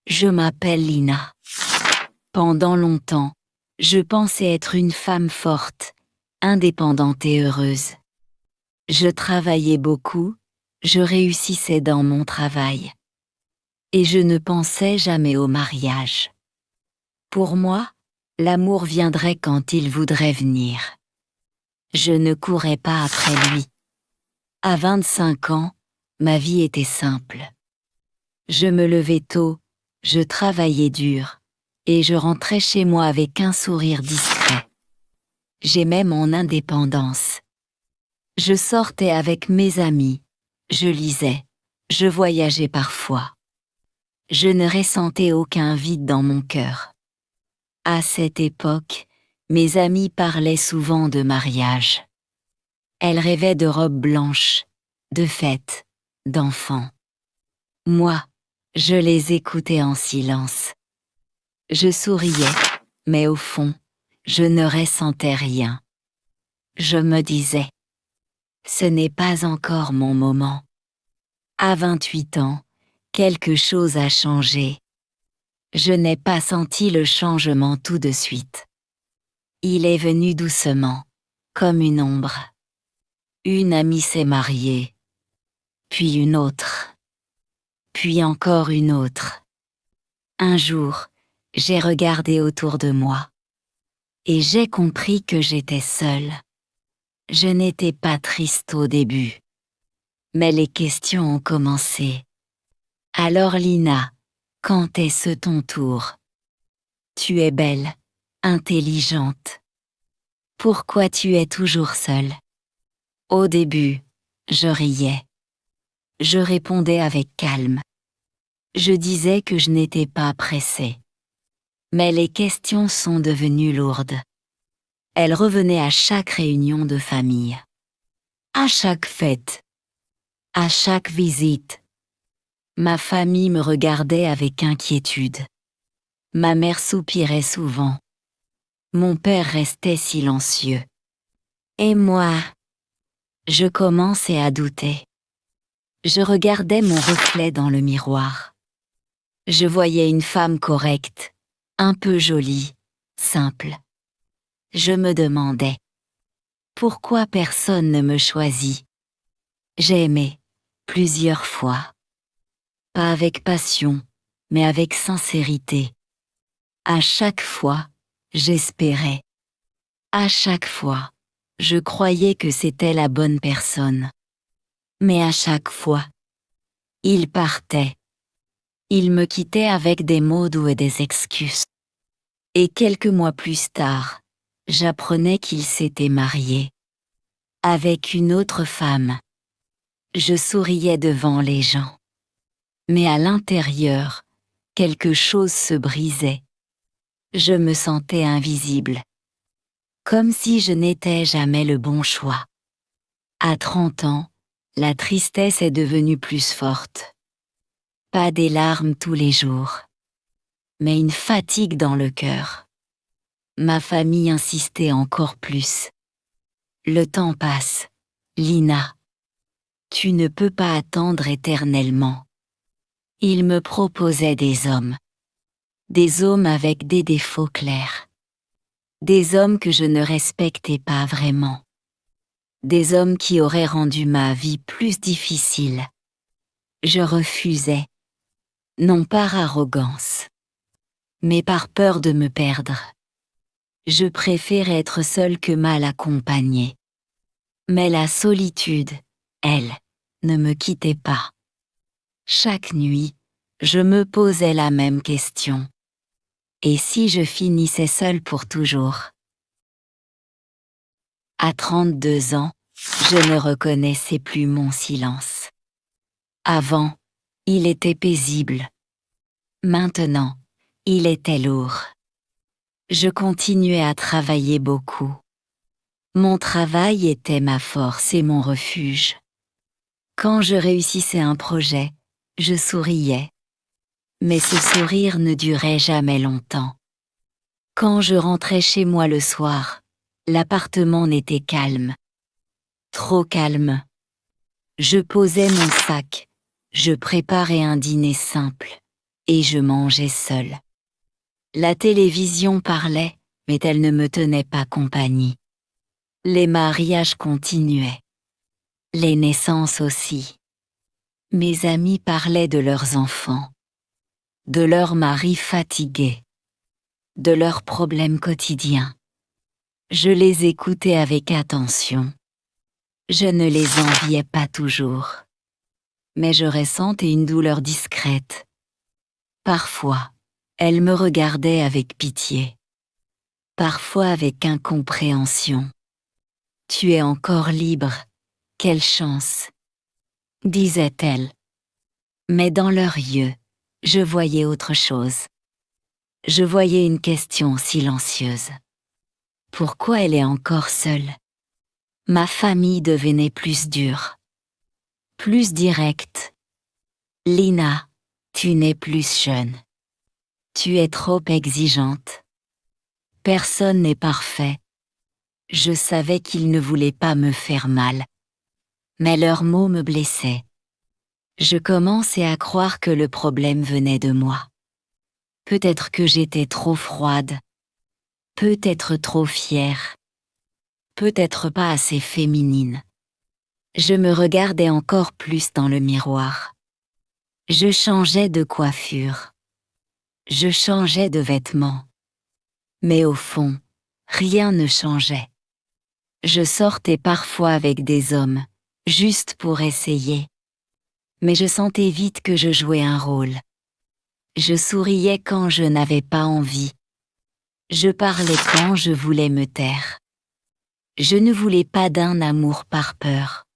Je m'appelle Lina. Pendant longtemps, je pensais être une femme forte, indépendante et heureuse. Je travaillais beaucoup, je réussissais dans mon travail. Et je ne pensais jamais au mariage. Pour moi, l'amour viendrait quand il voudrait venir. Je ne courais pas après lui. À 25 ans, ma vie était simple. Je me levais tôt, je travaillais dur, et je rentrais chez moi avec un sourire discret. J'aimais mon indépendance. Je sortais avec mes amis, je lisais, je voyageais parfois. Je ne ressentais aucun vide dans mon cœur. À cette époque, mes amies parlaient souvent de mariage. Elles rêvaient de robes blanches, de fêtes, d'enfants. Moi, je les écoutais en silence. Je souriais, mais au fond, je ne ressentais rien. Je me disais, ce n'est pas encore mon moment. À 28 ans, quelque chose a changé. Je n'ai pas senti le changement tout de suite. Il est venu doucement, comme une ombre. Une amie s'est mariée, puis une autre, puis encore une autre. Un jour, j'ai regardé autour de moi, et j'ai compris que j'étais seule. Je n'étais pas triste au début, mais les questions ont commencé. Alors Lina, quand est-ce ton tour? Tu es belle, intelligente. Pourquoi tu es toujours seule? Au début, je riais. Je répondais avec calme. Je disais que je n'étais pas pressée. Mais les questions sont devenues lourdes. Elles revenaient à chaque réunion de famille. À chaque fête. À chaque visite. Ma famille me regardait avec inquiétude. Ma mère soupirait souvent. Mon père restait silencieux. Et moi, je commençais à douter. Je regardais mon reflet dans le miroir. Je voyais une femme correcte, un peu jolie, simple. Je me demandais, pourquoi personne ne me choisit? J'ai aimé, plusieurs fois. Pas avec passion, mais avec sincérité. À chaque fois, j'espérais. À chaque fois, je croyais que c'était la bonne personne. Mais à chaque fois, il partait. Il me quittait avec des mots doux et des excuses. Et quelques mois plus tard, j'apprenais qu'il s'était marié. Avec une autre femme. Je souriais devant les gens. Mais à l'intérieur, quelque chose se brisait. Je me sentais invisible. Comme si je n'étais jamais le bon choix. À 30 ans, la tristesse est devenue plus forte. Pas des larmes tous les jours, mais une fatigue dans le cœur. Ma famille insistait encore plus. Le temps passe, Lina. Tu ne peux pas attendre éternellement. Ils me proposaient des hommes. Des hommes avec des défauts clairs. Des hommes que je ne respectais pas vraiment. Des hommes qui auraient rendu ma vie plus difficile. Je refusais. Non par arrogance, mais par peur de me perdre. Je préférais être seule que mal accompagnée. Mais la solitude, elle, ne me quittait pas. Chaque nuit, je me posais la même question. Et si je finissais seule pour toujours? À 32 ans, je ne reconnaissais plus mon silence. Avant, il était paisible. Maintenant, il était lourd. Je continuais à travailler beaucoup. Mon travail était ma force et mon refuge. Quand je réussissais un projet, je souriais. Mais ce sourire ne durait jamais longtemps. Quand je rentrais chez moi le soir, l'appartement n'était calme. Trop calme. Je posais mon sac, je préparais un dîner simple. et je mangeais seule. La télévision parlait, mais elle ne me tenait pas compagnie. Les mariages continuaient. Les naissances aussi. Mes amis parlaient de leurs enfants, de leurs maris fatigués, de leurs problèmes quotidiens. Je les écoutais avec attention. Je ne les enviais pas toujours. Mais je ressentais une douleur discrète. Parfois, elles me regardaient avec pitié. Parfois avec incompréhension. Tu es encore libre. Quelle chance, disait-elle. Mais dans leurs yeux, je voyais autre chose. Je voyais une question silencieuse. Pourquoi elle est encore seule? Ma famille devenait plus dure, plus directe. Lina, tu n'es plus jeune. Tu es trop exigeante. Personne n'est parfait. Je savais qu'ils ne voulaient pas me faire mal. Mais leurs mots me blessaient. Je commençais à croire que le problème venait de moi. Peut-être que j'étais trop froide. Peut-être trop fière. Peut-être pas assez féminine. Je me regardais encore plus dans le miroir. Je changeais de coiffure. Je changeais de vêtements. Mais au fond, rien ne changeait. Je sortais parfois avec des hommes, juste pour essayer. Mais je sentais vite que je jouais un rôle. Je souriais quand je n'avais pas envie. Je parlais quand je voulais me taire. Je ne voulais pas d'un amour par peur.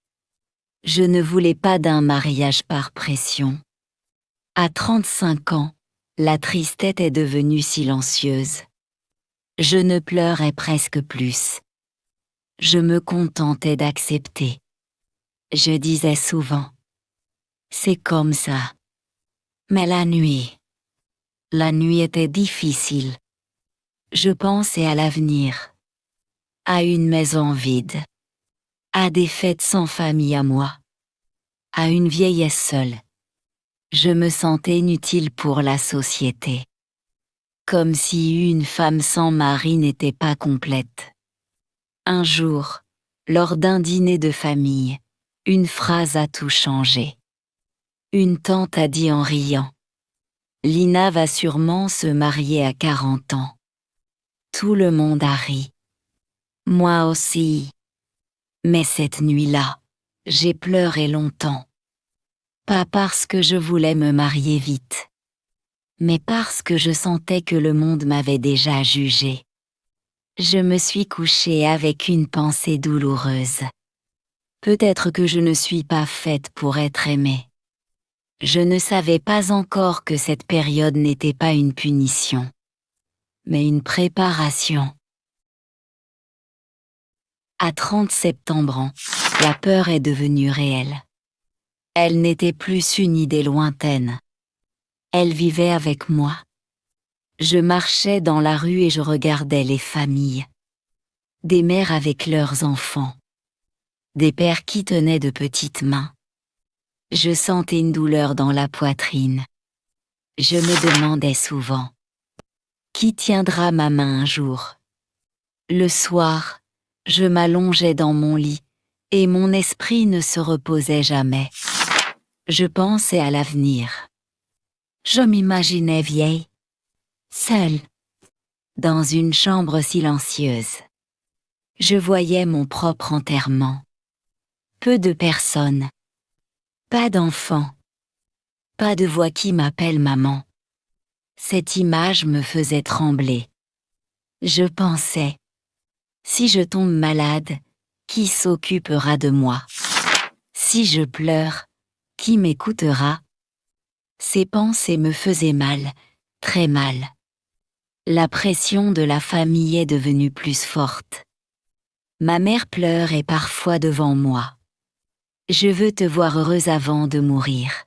Je ne voulais pas d'un mariage par pression. À 35 ans, la tristesse est devenue silencieuse. Je ne pleurais presque plus. Je me contentais d'accepter. Je disais souvent, c'est comme ça. Mais la nuit était difficile. Je pensais à l'avenir, à une maison vide, à des fêtes sans famille à moi, à une vieillesse seule. Je me sentais inutile pour la société. Comme si une femme sans mari n'était pas complète. Un jour, lors d'un dîner de famille, une phrase a tout changé. Une tante a dit en riant, « Lina va sûrement se marier à 40 ans. » Tout le monde a ri. Moi aussi. Mais cette nuit-là, j'ai pleuré longtemps. Pas parce que je voulais me marier vite, mais parce que je sentais que le monde m'avait déjà jugée. Je me suis couchée avec une pensée douloureuse. Peut-être que je ne suis pas faite pour être aimée. Je ne savais pas encore que cette période n'était pas une punition, mais une préparation. À 30 septembre ans, la peur est devenue réelle. Elle n'était plus une idée lointaine. Elle vivait avec moi. Je marchais dans la rue et je regardais les familles. Des mères avec leurs enfants. Des pères qui tenaient de petites mains. Je sentais une douleur dans la poitrine. Je me demandais souvent, qui tiendra ma main un jour? Le soir, je m'allongeais dans mon lit, et mon esprit ne se reposait jamais. Je pensais à l'avenir. Je m'imaginais vieille, seule, dans une chambre silencieuse. Je voyais mon propre enterrement. Peu de personnes. Pas d'enfants. Pas de voix qui m'appelle maman. Cette image me faisait trembler. Je pensais, si je tombe malade, qui s'occupera de moi? Si je pleure, qui m'écoutera? Ces pensées me faisaient mal, très mal. La pression de la famille est devenue plus forte. Ma mère pleure et parfois devant moi. Je veux te voir heureuse avant de mourir.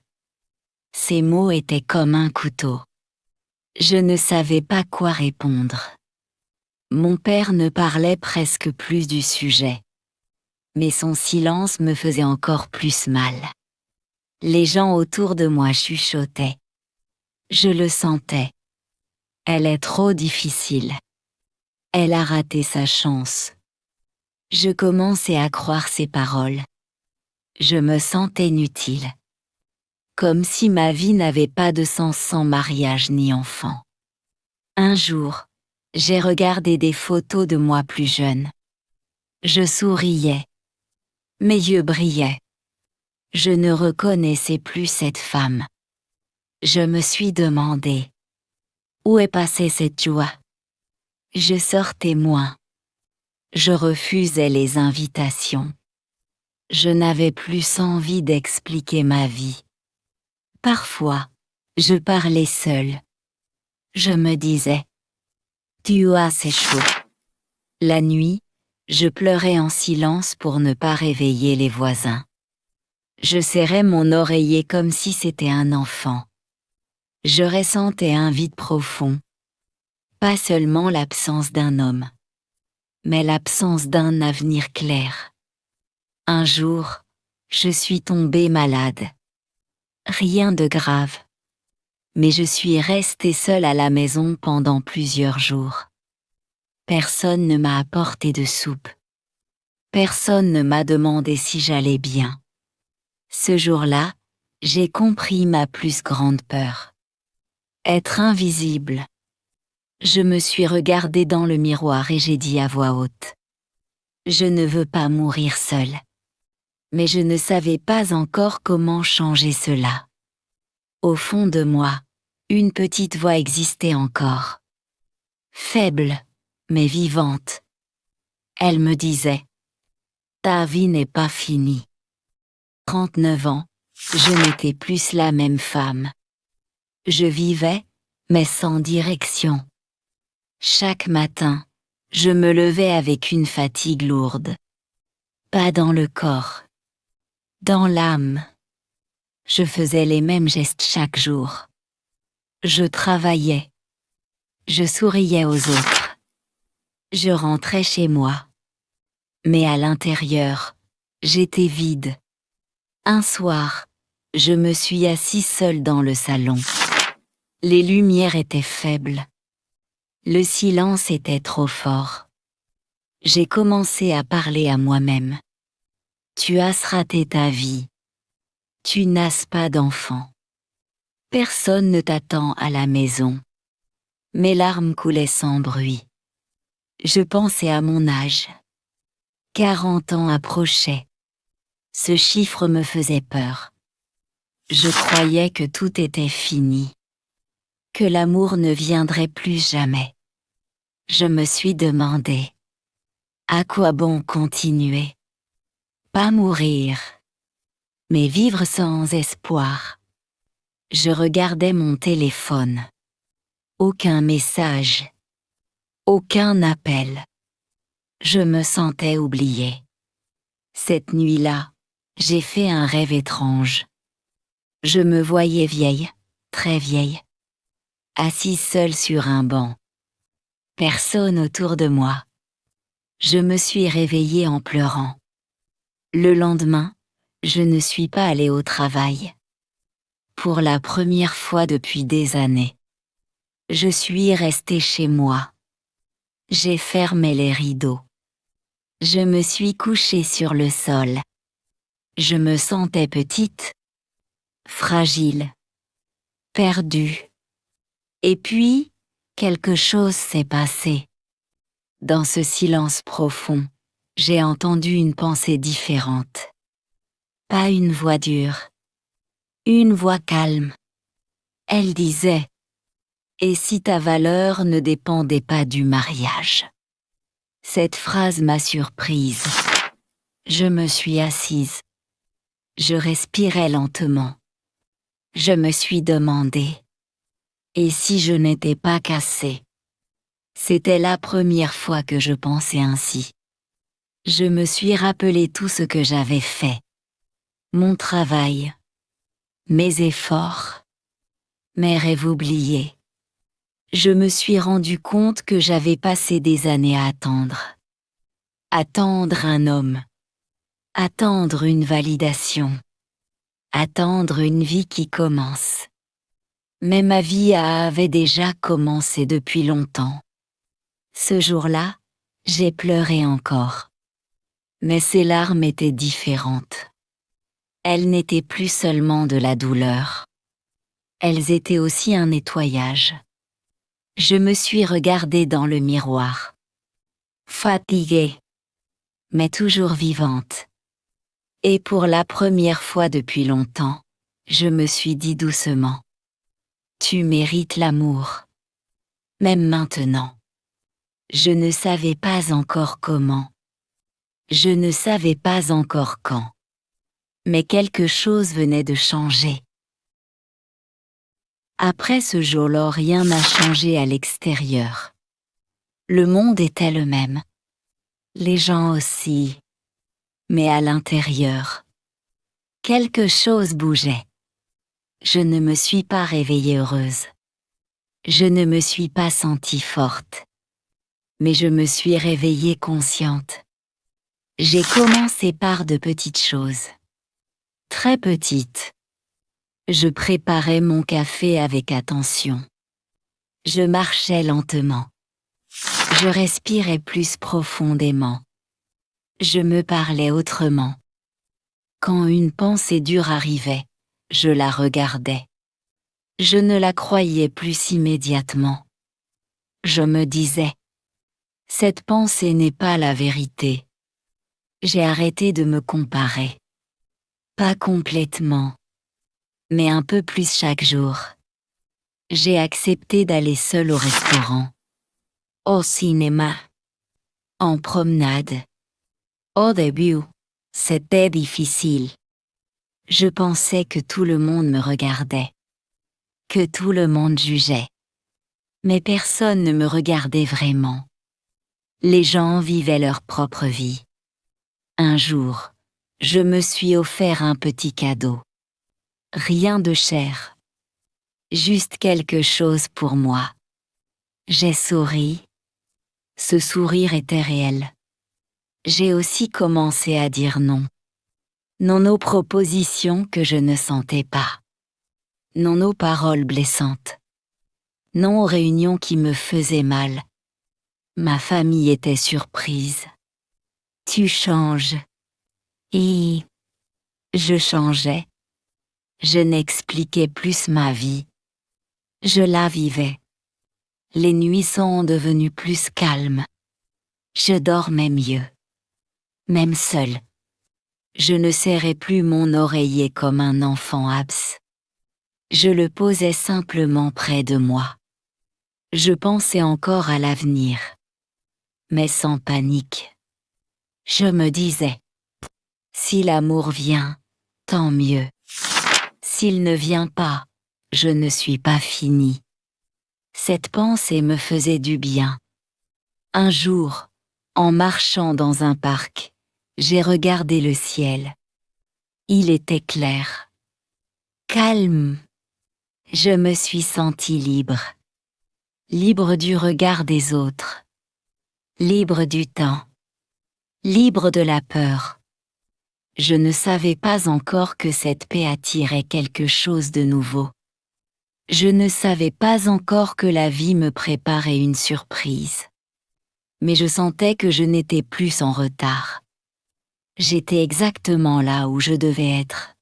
Ces mots étaient comme un couteau. Je ne savais pas quoi répondre. Mon père ne parlait presque plus du sujet. Mais son silence me faisait encore plus mal. Les gens autour de moi chuchotaient. Je le sentais. Elle est trop difficile. Elle a raté sa chance. Je commençais à croire ses paroles. Je me sentais inutile. Comme si ma vie n'avait pas de sens sans mariage ni enfant. Un jour, j'ai regardé des photos de moi plus jeune. Je souriais. Mes yeux brillaient. Je ne reconnaissais plus cette femme. Je me suis demandé, où est passée cette joie? Je sortais moins. Je refusais les invitations. Je n'avais plus envie d'expliquer ma vie. Parfois, je parlais seule. Je me disais, tu as c'est chaud. La nuit, je pleurais en silence pour ne pas réveiller les voisins. Je serrais mon oreiller comme si c'était un enfant. Je ressentais un vide profond. Pas seulement l'absence d'un homme, mais l'absence d'un avenir clair. Un jour, je suis tombée malade. Rien de grave. Mais je suis restée seule à la maison pendant plusieurs jours. Personne ne m'a apporté de soupe. Personne ne m'a demandé si j'allais bien. Ce jour-là, j'ai compris ma plus grande peur. Être invisible. Je me suis regardée dans le miroir et j'ai dit à voix haute. Je ne veux pas mourir seule. Mais je ne savais pas encore comment changer cela. Au fond de moi, une petite voix existait encore. Faible, mais vivante. Elle me disait, ta vie n'est pas finie. 39 ans, je n'étais plus la même femme. Je vivais, mais sans direction. Chaque matin, je me levais avec une fatigue lourde. Pas dans le corps, dans l'âme. Je faisais les mêmes gestes chaque jour. Je travaillais. Je souriais aux autres. Je rentrais chez moi. Mais à l'intérieur, j'étais vide. Un soir, je me suis assise seule dans le salon. Les lumières étaient faibles. Le silence était trop fort. J'ai commencé à parler à moi-même. Tu as raté ta vie. Tu n'as pas d'enfant. Personne ne t'attend à la maison. Mes larmes coulaient sans bruit. Je pensais à mon âge. 40 ans approchaient. Ce chiffre me faisait peur. Je croyais que tout était fini. Que l'amour ne viendrait plus jamais. Je me suis demandé, à quoi bon continuer? Pas mourir, mais vivre sans espoir. Je regardais mon téléphone. Aucun message. Aucun appel. Je me sentais oubliée. Cette nuit-là, j'ai fait un rêve étrange. Je me voyais vieille, très vieille, assise seule sur un banc. Personne autour de moi. Je me suis réveillée en pleurant. Le lendemain, je ne suis pas allée au travail. Pour la première fois depuis des années. Je suis restée chez moi. J'ai fermé les rideaux. Je me suis couchée sur le sol. Je me sentais petite, fragile, perdue. Et puis, quelque chose s'est passé. Dans ce silence profond, j'ai entendu une pensée différente. Pas une voix dure. Une voix calme. Elle disait, « Et si ta valeur ne dépendait pas du mariage ?» Cette phrase m'a surprise. Je me suis assise. Je respirais lentement. Je me suis demandé, « Et si je n'étais pas cassée ?» C'était la première fois que je pensais ainsi. Je me suis rappelé tout ce que j'avais fait. Mon travail, mes efforts, mes rêves oubliés. Je me suis rendu compte que j'avais passé des années à attendre. Attendre un homme. Attendre une validation. Attendre une vie qui commence. Mais ma vie avait déjà commencé depuis longtemps. Ce jour-là, j'ai pleuré encore. Mais ces larmes étaient différentes. Elles n'étaient plus seulement de la douleur. Elles étaient aussi un nettoyage. Je me suis regardée dans le miroir. Fatiguée, mais toujours vivante. Et pour la première fois depuis longtemps, je me suis dit doucement: tu mérites l'amour. Même maintenant. Je ne savais pas encore comment. Je ne savais pas encore quand. Mais quelque chose venait de changer. Après ce jour-là, rien n'a changé à l'extérieur. Le monde était le même. Les gens aussi. Mais à l'intérieur, quelque chose bougeait. Je ne me suis pas réveillée heureuse. Je ne me suis pas sentie forte. Mais je me suis réveillée consciente. J'ai commencé par de petites choses. Très petites. Je préparais mon café avec attention. Je marchais lentement. Je respirais plus profondément. Je me parlais autrement. Quand une pensée dure arrivait, je la regardais. Je ne la croyais plus immédiatement. Je me disais: cette pensée n'est pas la vérité. J'ai arrêté de me comparer. Pas complètement, mais un peu plus chaque jour. J'ai accepté d'aller seule au restaurant, au cinéma, en promenade. Au début, c'était difficile. Je pensais que tout le monde me regardait, que tout le monde jugeait. Mais personne ne me regardait vraiment. Les gens vivaient leur propre vie. Un jour, je me suis offert un petit cadeau. Rien de cher. Juste quelque chose pour moi. J'ai souri. Ce sourire était réel. J'ai aussi commencé à dire non. Non aux propositions que je ne sentais pas. Non aux paroles blessantes. Non aux réunions qui me faisaient mal. Ma famille était surprise. Tu changes. Et je changeais. Je n'expliquais plus ma vie. Je la vivais. Les nuits sont devenues plus calmes. Je dormais mieux. Même seule. Je ne serrais plus mon oreiller comme un enfant abs. Je le posais simplement près de moi. Je pensais encore à l'avenir. Mais sans panique. Je me disais: si l'amour vient, tant mieux. S'il ne vient pas, je ne suis pas finie. Cette pensée me faisait du bien. Un jour, en marchant dans un parc, j'ai regardé le ciel. Il était clair. Calme. Je me suis sentie libre. Libre du regard des autres. Libre du temps. Libre de la peur. Je ne savais pas encore que cette paix attirait quelque chose de nouveau. Je ne savais pas encore que la vie me préparait une surprise. Mais je sentais que je n'étais plus en retard. J'étais exactement là où je devais être.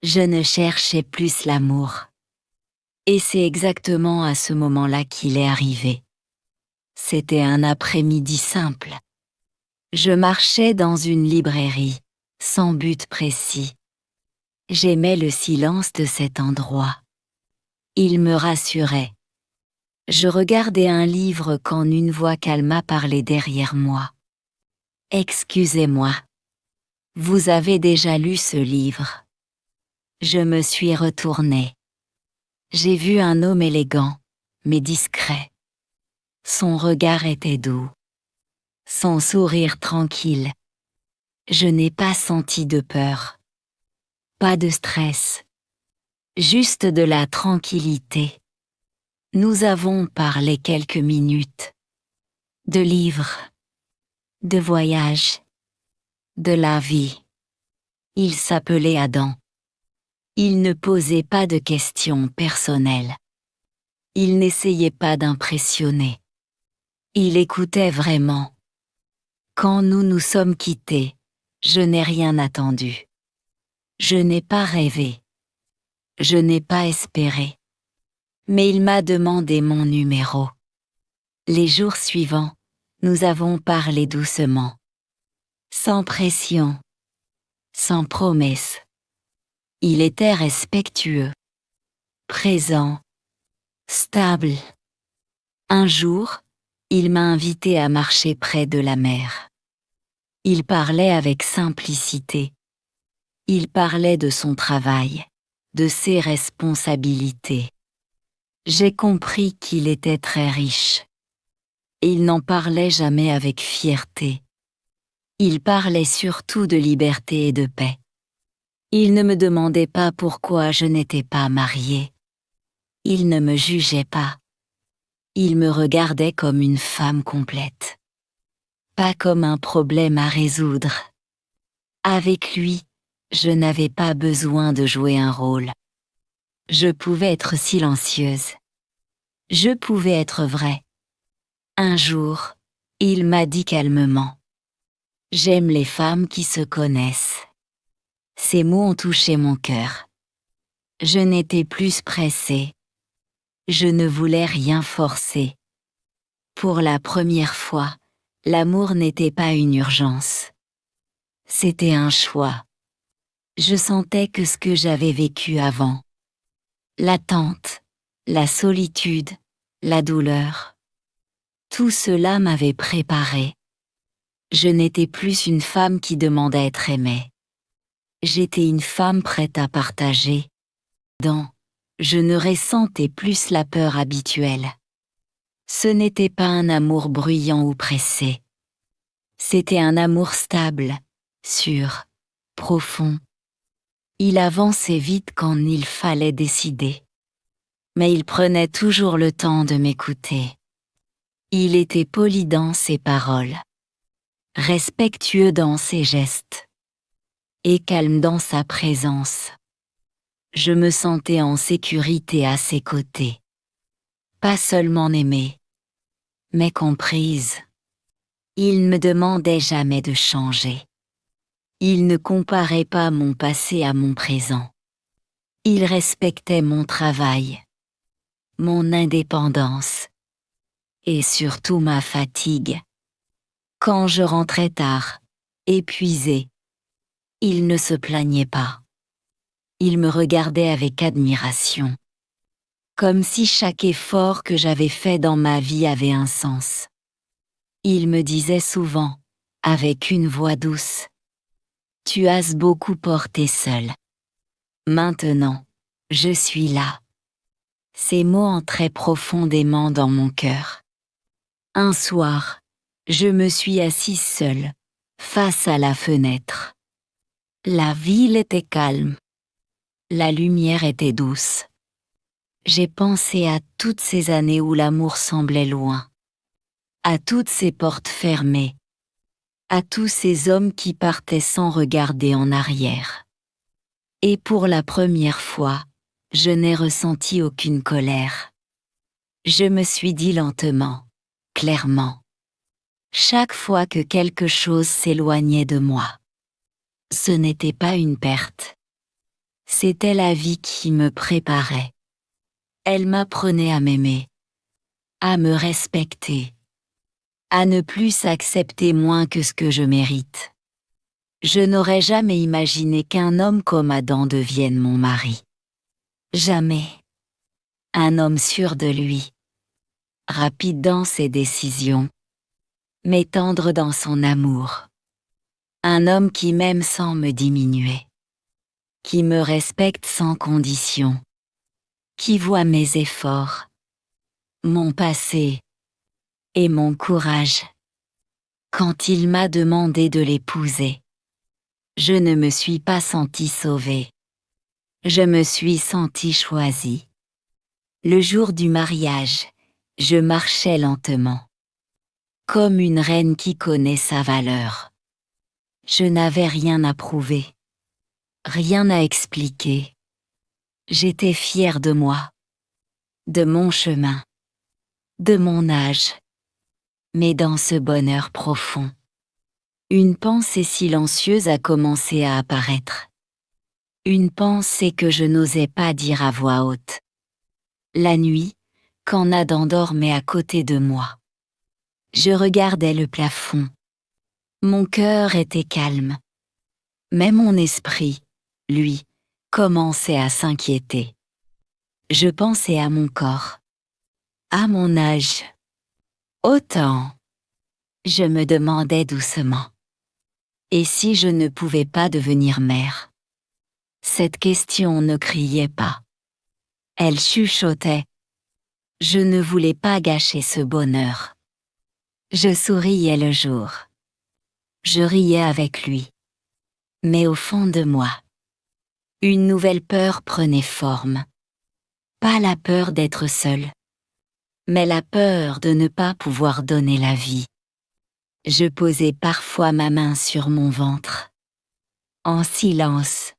Je ne cherchais plus l'amour. Et c'est exactement à ce moment-là qu'il est arrivé. C'était un après-midi simple. Je marchais dans une librairie, sans but précis. J'aimais le silence de cet endroit. Il me rassurait. Je regardais un livre quand une voix calma parlait derrière moi. Excusez-moi. Vous avez déjà lu ce livre? Je me suis retournée. J'ai vu un homme élégant, mais discret. Son regard était doux. Son sourire tranquille. Je n'ai pas senti de peur. Pas de stress. Juste de la tranquillité. Nous avons parlé quelques minutes. De livres. De voyages. De la vie. Il s'appelait Adam. Il ne posait pas de questions personnelles. Il n'essayait pas d'impressionner. Il écoutait vraiment. Quand nous nous sommes quittés, je n'ai rien attendu. Je n'ai pas rêvé. Je n'ai pas espéré. Mais il m'a demandé mon numéro. Les jours suivants, nous avons parlé doucement. Sans pression. Sans promesse. Il était respectueux. Présent. Stable. Un jour, il m'a invité à marcher près de la mer. Il parlait avec simplicité. Il parlait de son travail, de ses responsabilités. J'ai compris qu'il était très riche. Il n'en parlait jamais avec fierté. Il parlait surtout de liberté et de paix. Il ne me demandait pas pourquoi je n'étais pas mariée. Il ne me jugeait pas. Il me regardait comme une femme complète. Pas comme un problème à résoudre. Avec lui, je n'avais pas besoin de jouer un rôle. Je pouvais être silencieuse. Je pouvais être vraie. Un jour, il m'a dit calmement. J'aime les femmes qui se connaissent. Ces mots ont touché mon cœur. Je n'étais plus pressée. Je ne voulais rien forcer. Pour la première fois, l'amour n'était pas une urgence. C'était un choix. Je sentais que ce que j'avais vécu avant, l'attente, la solitude, la douleur, tout cela m'avait préparée. Je n'étais plus une femme qui demandait à être aimée. J'étais une femme prête à partager. Je ne ressentais plus la peur habituelle. Ce n'était pas un amour bruyant ou pressé. C'était un amour stable, sûr, profond. Il avançait vite quand il fallait décider. Mais il prenait toujours le temps de m'écouter. Il était poli dans ses paroles, respectueux dans ses gestes, et calme dans sa présence. Je me sentais en sécurité à ses côtés. Pas seulement aimée, mais comprise. Il ne me demandait jamais de changer. Il ne comparait pas mon passé à mon présent. Il respectait mon travail, mon indépendance, et surtout ma fatigue. Quand je rentrais tard, épuisée, il ne se plaignait pas. Il me regardait avec admiration, comme si chaque effort que j'avais fait dans ma vie avait un sens. Il me disait souvent, avec une voix douce, « Tu as beaucoup porté seul. Maintenant, je suis là. » Ces mots entraient profondément dans mon cœur. Un soir, je me suis assise seule, face à la fenêtre. La ville était calme. La lumière était douce. J'ai pensé à toutes ces années où l'amour semblait loin, à toutes ces portes fermées, à tous ces hommes qui partaient sans regarder en arrière. Et pour la première fois, je n'ai ressenti aucune colère. Je me suis dit lentement, clairement, chaque fois que quelque chose s'éloignait de moi. Ce n'était pas une perte. C'était la vie qui me préparait. Elle m'apprenait à m'aimer, à me respecter, à ne plus accepter moins que ce que je mérite. Je n'aurais jamais imaginé qu'un homme comme Adam devienne mon mari. Jamais. Un homme sûr de lui, rapide dans ses décisions, mais tendre dans son amour. Un homme qui m'aime sans me diminuer, qui me respecte sans condition, qui voit mes efforts, mon passé et mon courage. Quand il m'a demandé de l'épouser, je ne me suis pas sentie sauvée. Je me suis sentie choisie. Le jour du mariage, je marchais lentement, comme une reine qui connaît sa valeur. Je n'avais rien à prouver, rien à expliquer, J'étais fière de moi, de mon chemin, de mon âge. Mais dans ce bonheur profond, une pensée silencieuse a commencé à apparaître. Une pensée que je n'osais pas dire à voix haute. La nuit, quand Adam dormait à côté de moi, je regardais le plafond. Mon cœur était calme. Mais mon esprit, lui, commençait à s'inquiéter. Je pensais à mon corps, à mon âge, au temps. Je me demandais doucement. Et si je ne pouvais pas devenir mère? Cette question ne criait pas. Elle chuchotait. Je ne voulais pas gâcher ce bonheur. Je souriais le jour. Je riais avec lui. Mais au fond de moi, une nouvelle peur prenait forme. Pas la peur d'être seule, mais la peur de ne pas pouvoir donner la vie. Je posais parfois ma main sur mon ventre, en silence,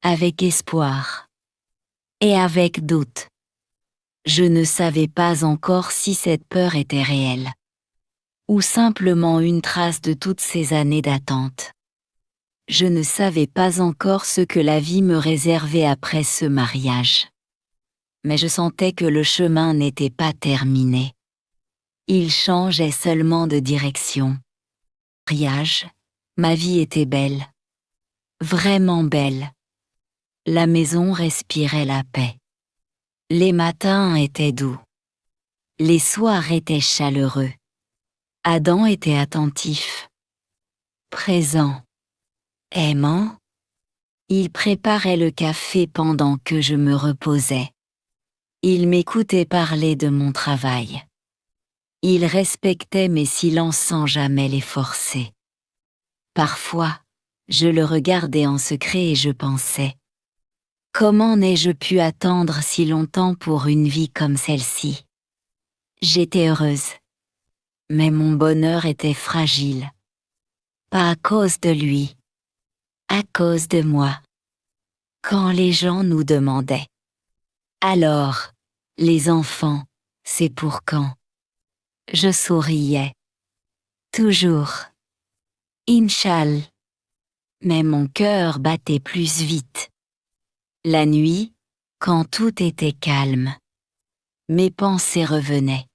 avec espoir et avec doute. Je ne savais pas encore si cette peur était réelle, ou simplement une trace de toutes ces années d'attente. Je ne savais pas encore ce que la vie me réservait après ce mariage. Mais je sentais que le chemin n'était pas terminé. Il changeait seulement de direction. Mariage, ma vie était belle. Vraiment belle. La maison respirait la paix. Les matins étaient doux. Les soirs étaient chaleureux. Adam était attentif, présent, aimant. Il préparait le café pendant que je me reposais. Il m'écoutait parler de mon travail. Il respectait mes silences sans jamais les forcer. Parfois, je le regardais en secret et je pensais: comment n'ai-je pu attendre si longtemps pour une vie comme celle-ci? J'étais heureuse. Mais mon bonheur était fragile. Pas à cause de lui, à cause de moi. Quand les gens nous demandaient: alors, les enfants, c'est pour quand? Je souriais. Toujours. Inch'Allah. Mais mon cœur battait plus vite. La nuit, quand tout était calme, mes pensées revenaient.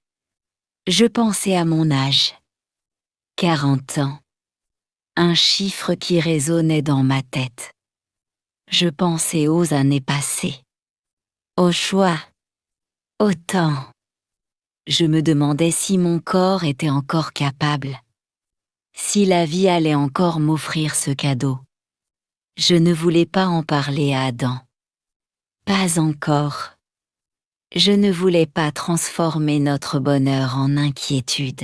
Je pensais à mon âge. 40 ans. Un chiffre qui résonnait dans ma tête. Je pensais aux années passées. Au choix. Au temps. Je me demandais si mon corps était encore capable. Si la vie allait encore m'offrir ce cadeau. Je ne voulais pas en parler à Adam. Pas encore. Je ne voulais pas transformer notre bonheur en inquiétude.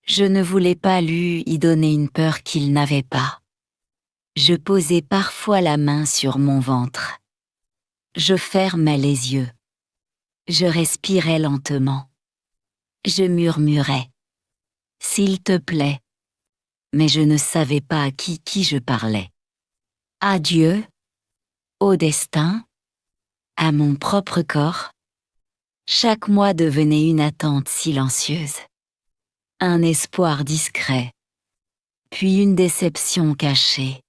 Je ne voulais pas lui y donner une peur qu'il n'avait pas. Je posais parfois la main sur mon ventre. Je fermais les yeux. Je respirais lentement. Je murmurais: s'il te plaît. Mais je ne savais pas à qui je parlais. À Dieu? Au destin? À mon propre corps? Chaque mois devenait une attente silencieuse. Un espoir discret. Puis une déception cachée.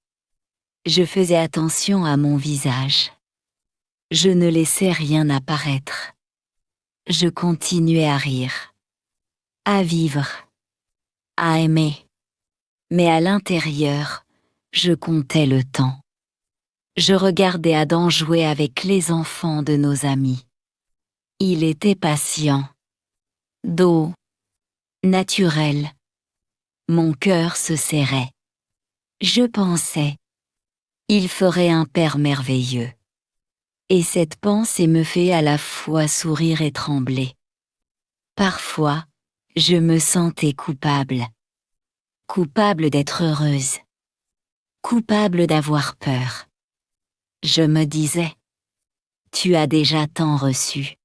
Je faisais attention à mon visage. Je ne laissais rien apparaître. Je continuais à rire. À vivre. À aimer. Mais à l'intérieur, je comptais le temps. Je regardais Adam jouer avec les enfants de nos amis. Il était patient. Doux. Naturel. Mon cœur se serrait. Je pensais: il ferait un père merveilleux. Et cette pensée me fait à la fois sourire et trembler. Parfois, je me sentais coupable. Coupable d'être heureuse. Coupable d'avoir peur. Je me disais: tu as déjà tant reçu.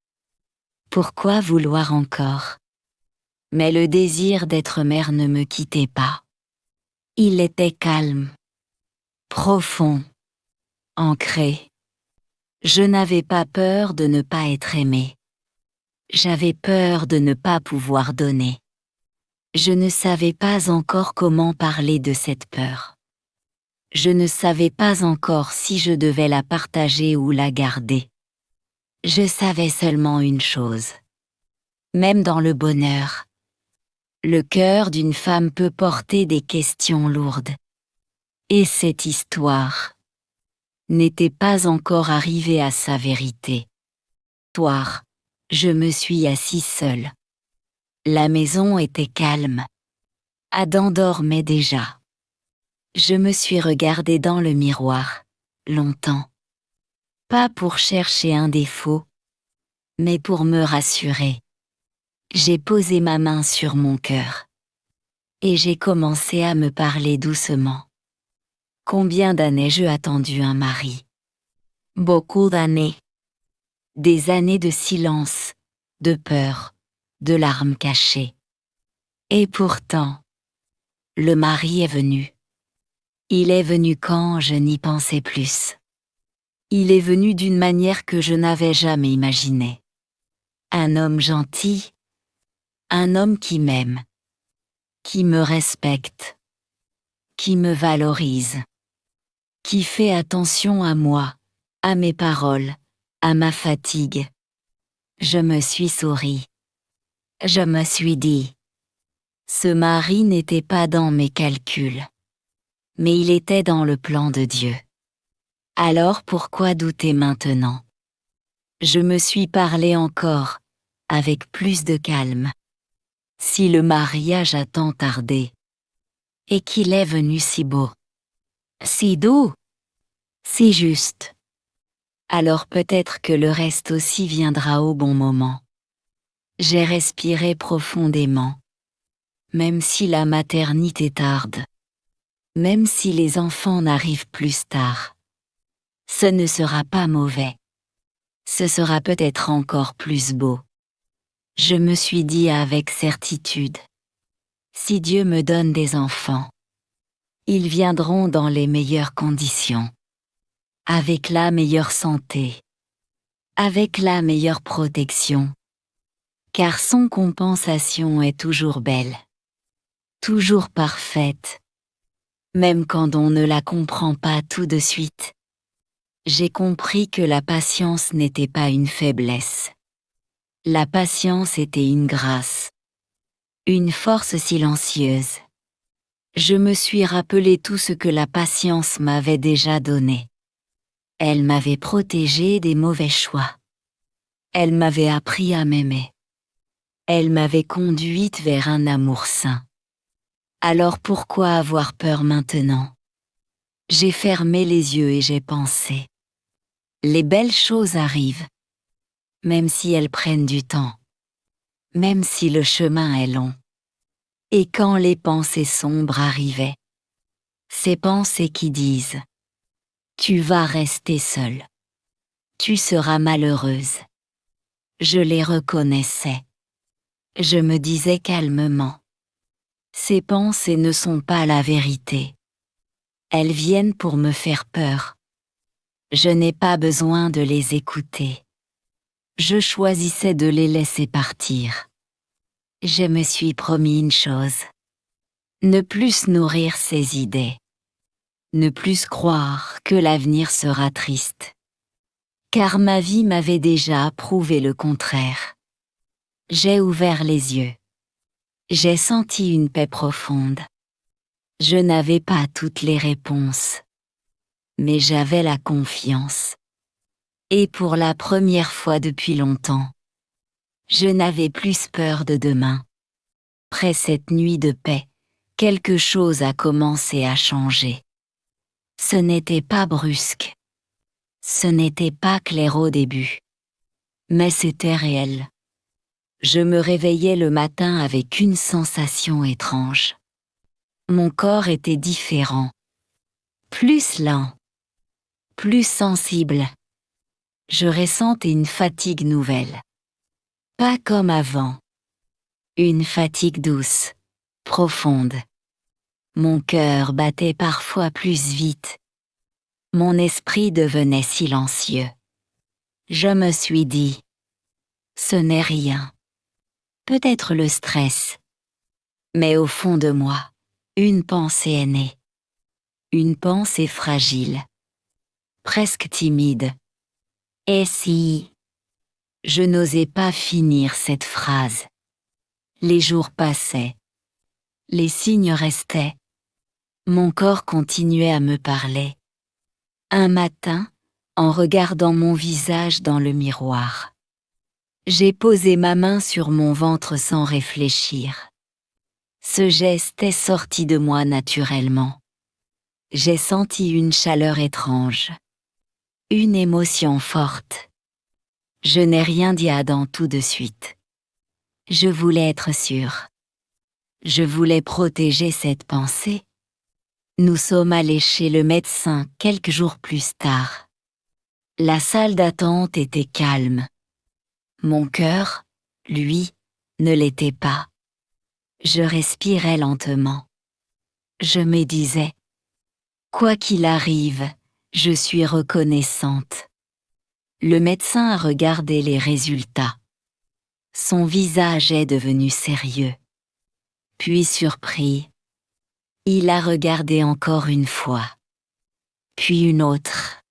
Pourquoi vouloir encore? Mais le désir d'être mère ne me quittait pas. Il était calme, profond, ancré. Je n'avais pas peur de ne pas être aimé. J'avais peur de ne pas pouvoir donner. Je ne savais pas encore comment parler de cette peur. Je ne savais pas encore si je devais la partager ou la garder. Je savais seulement une chose. Même dans le bonheur, le cœur d'une femme peut porter des questions lourdes. Et cette histoire n'était pas encore arrivée à sa vérité. Soir, je me suis assis seul. La maison était calme. Adam dormait déjà. Je me suis regardé dans le miroir, longtemps. Pas pour chercher un défaut, mais pour me rassurer. J'ai posé ma main sur mon cœur. Et j'ai commencé à me parler doucement. Combien d'années j'ai attendu un mari? Beaucoup d'années. Des années de silence, de peur, de larmes cachées. Et pourtant, le mari est venu. Il est venu quand je n'y pensais plus. Il est venu d'une manière que je n'avais jamais imaginée. Un homme gentil, un homme qui m'aime, qui me respecte, qui me valorise, qui fait attention à moi, à mes paroles, à ma fatigue. Je me suis souri. Je me suis dit, ce mari n'était pas dans mes calculs, mais il était dans le plan de Dieu. Alors pourquoi douter maintenant? Je me suis parlé encore, avec plus de calme. Si le mariage a tant tardé, et qu'il est venu si beau, si doux, si juste, alors peut-être que le reste aussi viendra au bon moment. J'ai respiré profondément. Même si la maternité tarde, même si les enfants n'arrivent plus tard, ce ne sera pas mauvais. Ce sera peut-être encore plus beau. Je me suis dit avec certitude, si Dieu me donne des enfants, ils viendront dans les meilleures conditions, avec la meilleure santé, avec la meilleure protection, car son compensation est toujours belle, toujours parfaite, même quand on ne la comprend pas tout de suite. J'ai compris que la patience n'était pas une faiblesse. La patience était une grâce, une force silencieuse. Je me suis rappelé tout ce que la patience m'avait déjà donné. Elle m'avait protégée des mauvais choix. Elle m'avait appris à m'aimer. Elle m'avait conduite vers un amour sain. Alors pourquoi avoir peur maintenant? J'ai fermé les yeux et j'ai pensé. Les belles choses arrivent, même si elles prennent du temps, même si le chemin est long. Et quand les pensées sombres arrivaient, ces pensées qui disent « Tu vas rester seule, tu seras malheureuse », je les reconnaissais. Je me disais calmement « Ces pensées ne sont pas la vérité. Elles viennent pour me faire peur. Je n'ai pas besoin de les écouter. » Je choisissais de les laisser partir. Je me suis promis une chose. Ne plus nourrir ces idées. Ne plus croire que l'avenir sera triste. Car ma vie m'avait déjà prouvé le contraire. J'ai ouvert les yeux. J'ai senti une paix profonde. Je n'avais pas toutes les réponses. Mais j'avais la confiance. Et pour la première fois depuis longtemps, je n'avais plus peur de demain. Après cette nuit de paix, quelque chose a commencé à changer. Ce n'était pas brusque. Ce n'était pas clair au début. Mais c'était réel. Je me réveillais le matin avec une sensation étrange. Mon corps était différent. Plus lent. Plus sensible. Je ressentais une fatigue nouvelle. Pas comme avant. Une fatigue douce, profonde. Mon cœur battait parfois plus vite. Mon esprit devenait silencieux. Je me suis dit, ce n'est rien. Peut-être le stress. Mais au fond de moi, une pensée est née. Une pensée fragile. Presque timide. Et si... Je n'osais pas finir cette phrase. Les jours passaient. Les signes restaient. Mon corps continuait à me parler. Un matin, en regardant mon visage dans le miroir, j'ai posé ma main sur mon ventre sans réfléchir. Ce geste est sorti de moi naturellement. J'ai senti une chaleur étrange. Une émotion forte. Je n'ai rien dit à Adam tout de suite. Je voulais être sûre. Je voulais protéger cette pensée. Nous sommes allés chez le médecin quelques jours plus tard. La salle d'attente était calme. Mon cœur, lui, ne l'était pas. Je respirais lentement. Je me disais, quoi qu'il arrive, je suis reconnaissante. Le médecin a regardé les résultats. Son visage est devenu sérieux. Puis surpris, il a regardé encore une fois. Puis une autre.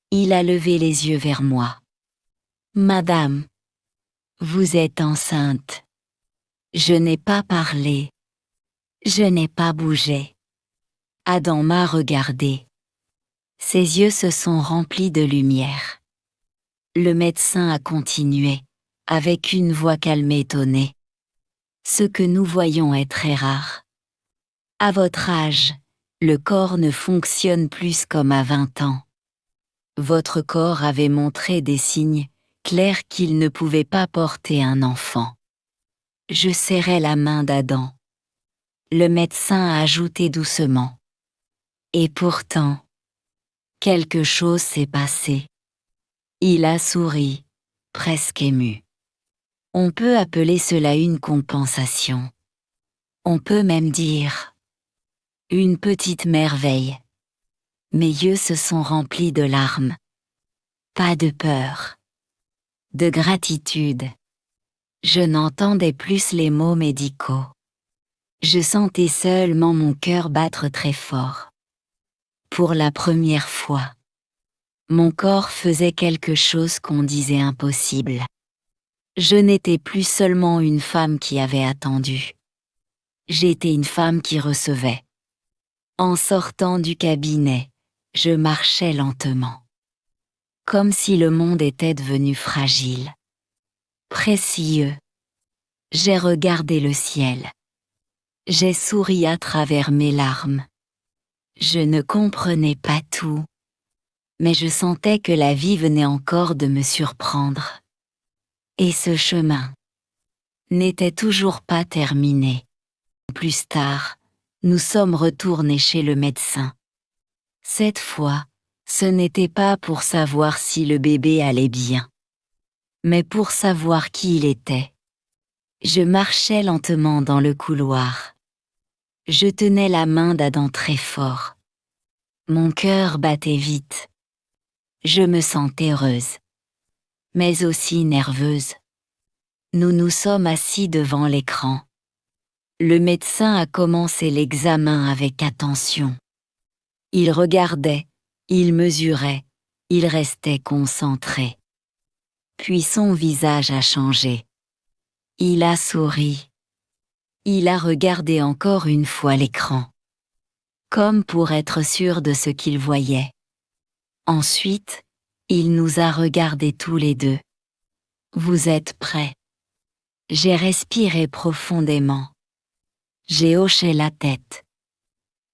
Il a levé les yeux vers moi. Madame, vous êtes enceinte. Je n'ai pas parlé. Je n'ai pas bougé. Adam m'a regardé. Ses yeux se sont remplis de lumière. Le médecin a continué, avec une voix calme et étonnée. Ce que nous voyons est très rare. À votre âge, le corps ne fonctionne plus comme à 20 ans. Votre corps avait montré des signes clairs qu'il ne pouvait pas porter un enfant. Je serrai la main d'Adam. Le médecin a ajouté doucement. Et pourtant, quelque chose s'est passé. Il a souri, presque ému. On peut appeler cela une compensation. On peut même dire une petite merveille. Mes yeux se sont remplis de larmes. Pas de peur. De gratitude. Je n'entendais plus les mots médicaux. Je sentais seulement mon cœur battre très fort. Pour la première fois, mon corps faisait quelque chose qu'on disait impossible. Je n'étais plus seulement une femme qui avait attendu. J'étais une femme qui recevait. En sortant du cabinet, je marchais lentement. Comme si le monde était devenu fragile. Précieux. J'ai regardé le ciel. J'ai souri à travers mes larmes. Je ne comprenais pas tout, mais je sentais que la vie venait encore de me surprendre. Et ce chemin n'était toujours pas terminé. Plus tard, nous sommes retournés chez le médecin. Cette fois, ce n'était pas pour savoir si le bébé allait bien, mais pour savoir qui il était. Je marchais lentement dans le couloir. Je tenais la main d'Adam très fort. Mon cœur battait vite. Je me sentais heureuse, mais aussi nerveuse. Nous nous sommes assis devant l'écran. Le médecin a commencé l'examen avec attention. Il regardait, il mesurait, il restait concentré. Puis son visage a changé. Il a souri. Il a regardé encore une fois l'écran, comme pour être sûr de ce qu'il voyait. Ensuite, il nous a regardés tous les deux. Vous êtes prêts? J'ai respiré profondément. J'ai hoché la tête.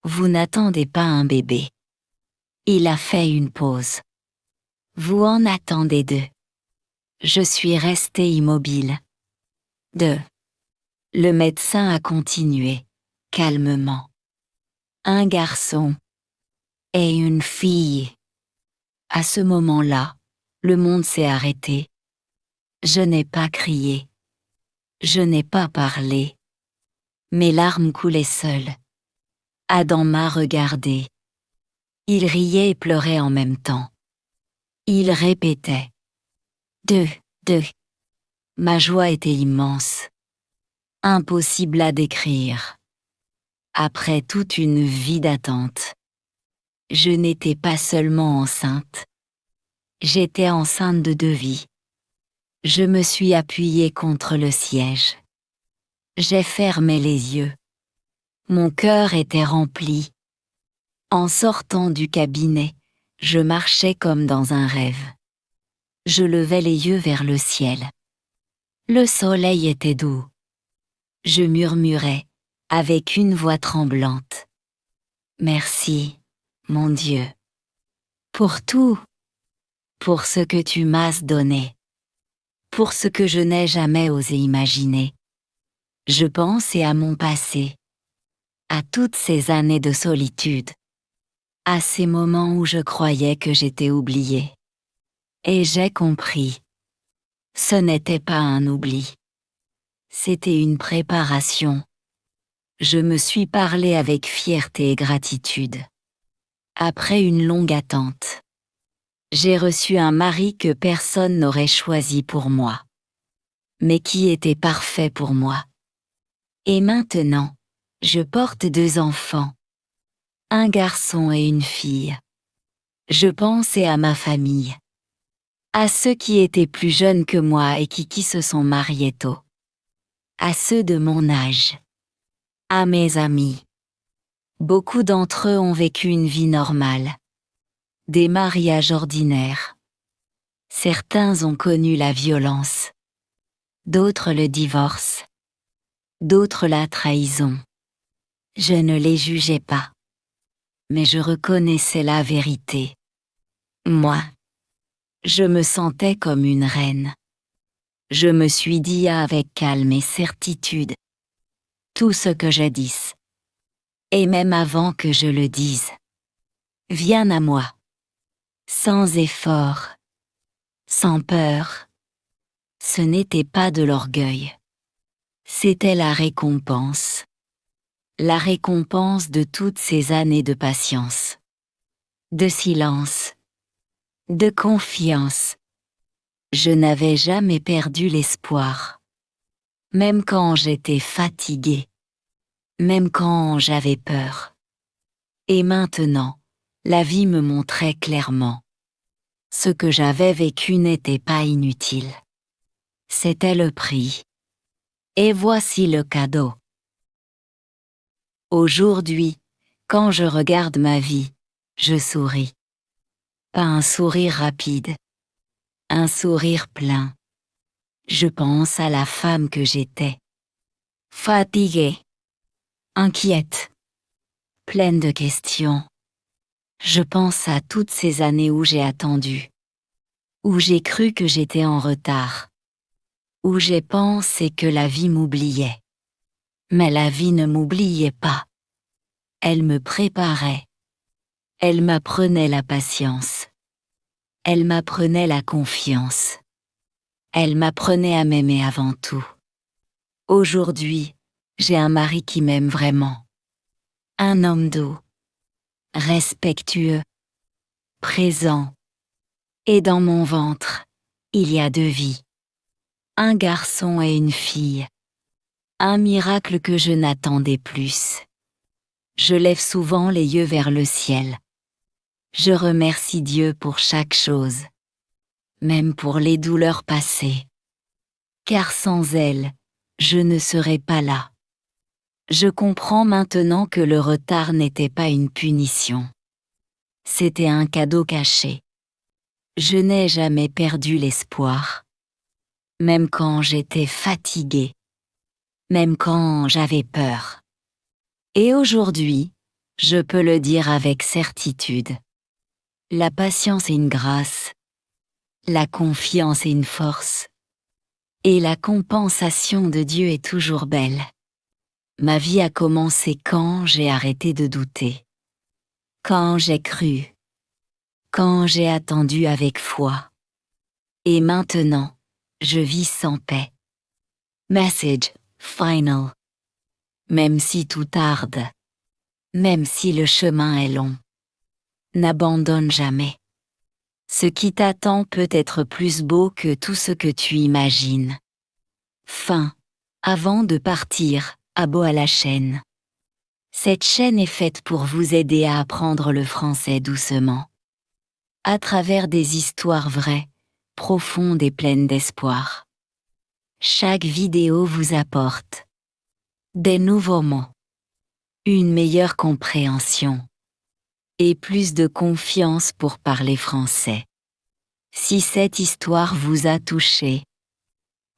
Vous n'attendez pas un bébé. Il a fait une pause. Vous en attendez deux. Je suis restée immobile. Deux. Le médecin a continué, calmement. Un garçon et une fille. À ce moment-là, le monde s'est arrêté. Je n'ai pas crié. Je n'ai pas parlé. Mes larmes coulaient seules. Adam m'a regardé. Il riait et pleurait en même temps. Il répétait. 2. Ma joie était immense. Impossible à décrire. Après toute une vie d'attente, je n'étais pas seulement enceinte. J'étais enceinte de 2 vies. Je me suis appuyée contre le siège. J'ai fermé les yeux. Mon cœur était rempli. En sortant du cabinet, je marchais comme dans un rêve. Je levais les yeux vers le ciel. Le soleil était doux. Je murmurais, avec une voix tremblante. Merci, mon Dieu. Pour tout. Pour ce que tu m'as donné. Pour ce que je n'ai jamais osé imaginer. Je pensais à mon passé. À toutes ces années de solitude. À ces moments où je croyais que j'étais oubliée. Et j'ai compris. Ce n'était pas un oubli. C'était une préparation. Je me suis parlé avec fierté et gratitude. Après une longue attente, j'ai reçu un mari que personne n'aurait choisi pour moi, mais qui était parfait pour moi. Et maintenant, je porte 2 enfants, un garçon et une fille. Je pensais à ma famille, à ceux qui étaient plus jeunes que moi et qui se sont mariés tôt, à ceux de mon âge, à mes amis. Beaucoup d'entre eux ont vécu une vie normale, des mariages ordinaires. Certains ont connu la violence, d'autres le divorce, d'autres la trahison. Je ne les jugeais pas, mais je reconnaissais la vérité. Moi, je me sentais comme une reine. Je me suis dit avec calme et certitude tout ce que je dis. Et même avant que je le dise, viens à moi, sans effort, sans peur. Ce n'était pas de l'orgueil. C'était la récompense. La récompense de toutes ces années de patience, de silence, de confiance. Je n'avais jamais perdu l'espoir. Même quand j'étais fatiguée. Même quand j'avais peur. Et maintenant, la vie me montrait clairement. Ce que j'avais vécu n'était pas inutile. C'était le prix. Et voici le cadeau. Aujourd'hui, quand je regarde ma vie, je souris. Pas un sourire rapide. Un sourire plein. Je pense à la femme que j'étais. Fatiguée. Inquiète. Pleine de questions. Je pense à toutes ces années où j'ai attendu. Où j'ai cru que j'étais en retard. Où j'ai pensé que la vie m'oubliait. Mais la vie ne m'oubliait pas. Elle me préparait. Elle m'apprenait la patience. Elle m'apprenait la confiance. Elle m'apprenait à m'aimer avant tout. Aujourd'hui, j'ai un mari qui m'aime vraiment. Un homme doux, respectueux, présent. Et dans mon ventre, il y a 2 vies. Un garçon et une fille. Un miracle que je n'attendais plus. Je lève souvent les yeux vers le ciel. Je remercie Dieu pour chaque chose, même pour les douleurs passées. Car sans elle, je ne serais pas là. Je comprends maintenant que le retard n'était pas une punition. C'était un cadeau caché. Je n'ai jamais perdu l'espoir. Même quand j'étais fatiguée. Même quand j'avais peur. Et aujourd'hui, je peux le dire avec certitude. La patience est une grâce. La confiance est une force. Et la compensation de Dieu est toujours belle. Ma vie a commencé quand j'ai arrêté de douter. Quand j'ai cru. Quand j'ai attendu avec foi. Et maintenant, je vis sans paix. Message final. Même si tout tarde. Même si le chemin est long. N'abandonne jamais. Ce qui t'attend peut être plus beau que tout ce que tu imagines. Fin. Avant de partir, abo à la chaîne. Cette chaîne est faite pour vous aider à apprendre le français doucement. À travers des histoires vraies, profondes et pleines d'espoir. Chaque vidéo vous apporte des nouveaux mots, une meilleure compréhension et plus de confiance pour parler français. Si cette histoire vous a touché,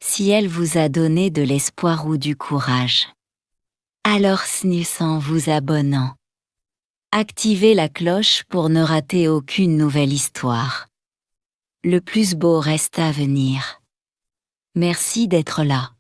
si elle vous a donné de l'espoir ou du courage, alors snus en vous abonnant. Activez la cloche pour ne rater aucune nouvelle histoire. Le plus beau reste à venir. Merci d'être là.